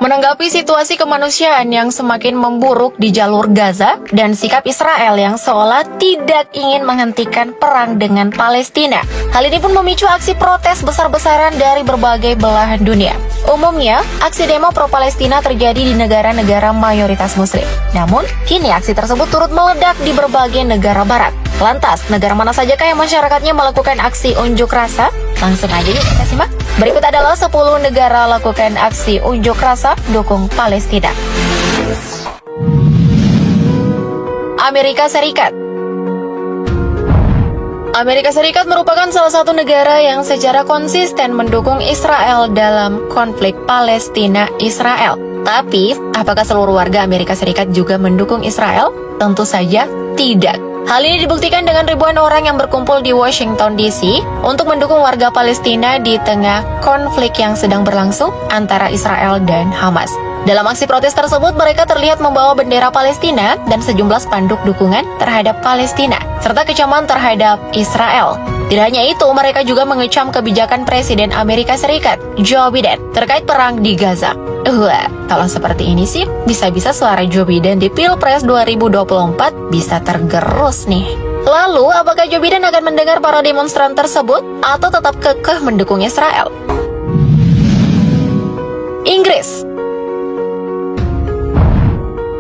Menanggapi situasi kemanusiaan yang semakin memburuk di jalur Gaza dan sikap Israel yang seolah tidak ingin menghentikan perang dengan Palestina, hal ini pun memicu aksi protes besar-besaran dari berbagai belahan dunia. Umumnya, aksi demo pro-Palestina terjadi di negara-negara mayoritas Muslim. Namun, kini aksi tersebut turut meledak di berbagai negara barat. Lantas, negara mana sajakah yang masyarakatnya melakukan aksi unjuk rasa? Langsung aja yuk kita simak. Berikut adalah 10 negara lakukan aksi unjuk rasa dukung Palestina. Amerika Serikat. Amerika Serikat merupakan salah satu negara yang secara konsisten mendukung Israel dalam konflik Palestina-Israel. Tapi, apakah seluruh warga Amerika Serikat juga mendukung Israel? Tentu saja tidak. Hal ini dibuktikan dengan ribuan orang yang berkumpul di Washington DC untuk mendukung warga Palestina di tengah konflik yang sedang berlangsung antara Israel dan Hamas. Dalam aksi protes tersebut, mereka terlihat membawa bendera Palestina dan sejumlah spanduk dukungan terhadap Palestina, serta kecaman terhadap Israel. Tidak hanya itu, mereka juga mengecam kebijakan Presiden Amerika Serikat, Joe Biden, terkait perang di Gaza. Kalau seperti ini sih, bisa-bisa suara Joe Biden di Pilpres 2024 bisa tergerus nih. Lalu, apakah Joe Biden akan mendengar para demonstran tersebut atau tetap kekeh mendukung Israel? Inggris.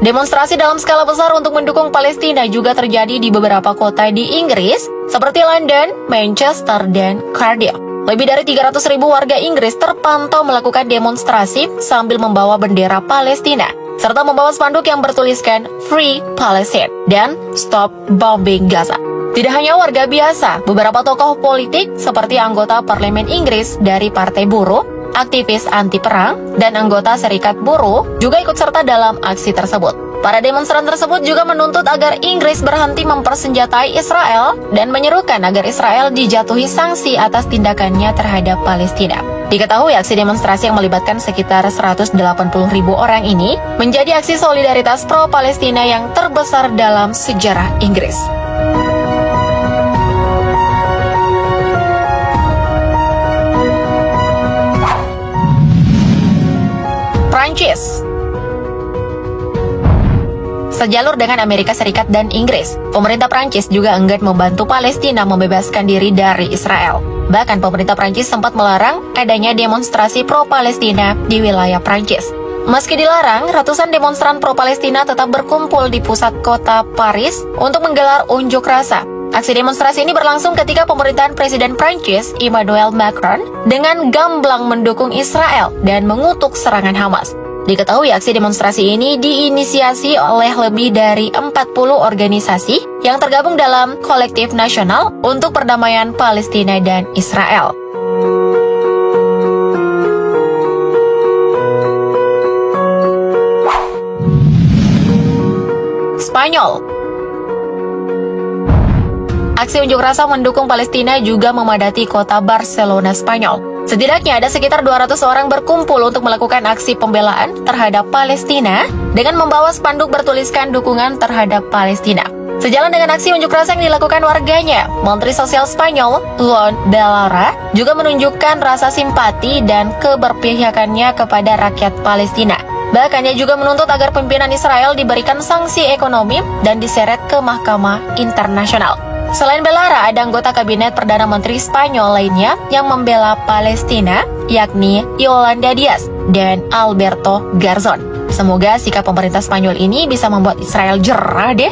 Demonstrasi dalam skala besar untuk mendukung Palestina juga terjadi di beberapa kota di Inggris, seperti London, Manchester, dan Cardiff. Lebih dari 300.000 warga Inggris terpantau melakukan demonstrasi sambil membawa bendera Palestina, serta membawa spanduk yang bertuliskan Free Palestine dan Stop Bombing Gaza. Tidak hanya warga biasa, beberapa tokoh politik seperti anggota Parlemen Inggris dari Partai Buruh, aktivis anti-perang, dan anggota Serikat Buruh juga ikut serta dalam aksi tersebut. Para demonstran tersebut juga menuntut agar Inggris berhenti mempersenjatai Israel dan menyerukan agar Israel dijatuhi sanksi atas tindakannya terhadap Palestina. Diketahui aksi demonstrasi yang melibatkan sekitar 180.000 orang ini menjadi aksi solidaritas pro-Palestina yang terbesar dalam sejarah Inggris. Prancis. Sejalur dengan Amerika Serikat dan Inggris, pemerintah Prancis juga enggan membantu Palestina membebaskan diri dari Israel. Bahkan pemerintah Prancis sempat melarang adanya demonstrasi pro-Palestina di wilayah Prancis. Meski dilarang, ratusan demonstran pro-Palestina tetap berkumpul di pusat kota Paris untuk menggelar unjuk rasa. Aksi demonstrasi ini berlangsung ketika pemerintahan Presiden Prancis, Emmanuel Macron, dengan gamblang mendukung Israel dan mengutuk serangan Hamas. Diketahui aksi demonstrasi ini diinisiasi oleh lebih dari 40 organisasi yang tergabung dalam Kolektif Nasional untuk Perdamaian Palestina dan Israel. Spanyol. Aksi unjuk rasa mendukung Palestina juga memadati kota Barcelona, Spanyol. Setidaknya ada sekitar 200 orang berkumpul untuk melakukan aksi pembelaan terhadap Palestina dengan membawa spanduk bertuliskan dukungan terhadap Palestina. Sejalan dengan aksi unjuk rasa yang dilakukan warganya, Menteri Sosial Spanyol, Leon de Lara, juga menunjukkan rasa simpati dan keberpihakannya kepada rakyat Palestina. Bahkan ia juga menuntut agar pimpinan Israel diberikan sanksi ekonomi dan diseret ke Mahkamah Internasional. Selain Belara, ada anggota kabinet Perdana Menteri Spanyol lainnya yang membela Palestina, yakni Yolanda Díaz dan Alberto Garzón. Semoga sikap pemerintah Spanyol ini bisa membuat Israel jerah deh.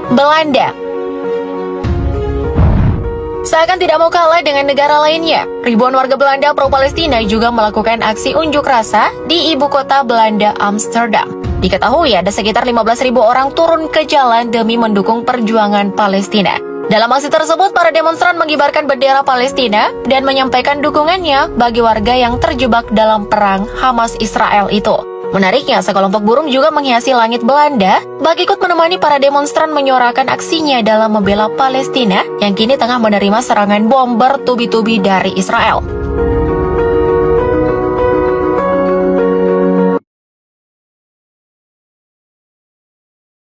Belanda. Seakan tidak mau kalah dengan negara lainnya, ribuan warga Belanda pro-Palestina juga melakukan aksi unjuk rasa di ibu kota Belanda, Amsterdam. Diketahui ada sekitar 15.000 orang turun ke jalan demi mendukung perjuangan Palestina. Dalam aksi tersebut, para demonstran mengibarkan bendera Palestina dan menyampaikan dukungannya bagi warga yang terjebak dalam perang Hamas-Israel itu. Menariknya, sekelompok burung juga menghiasi langit Belanda bagi ikut menemani para demonstran menyuarakan aksinya dalam membela Palestina yang kini tengah menerima serangan bom bertubi-tubi dari Israel.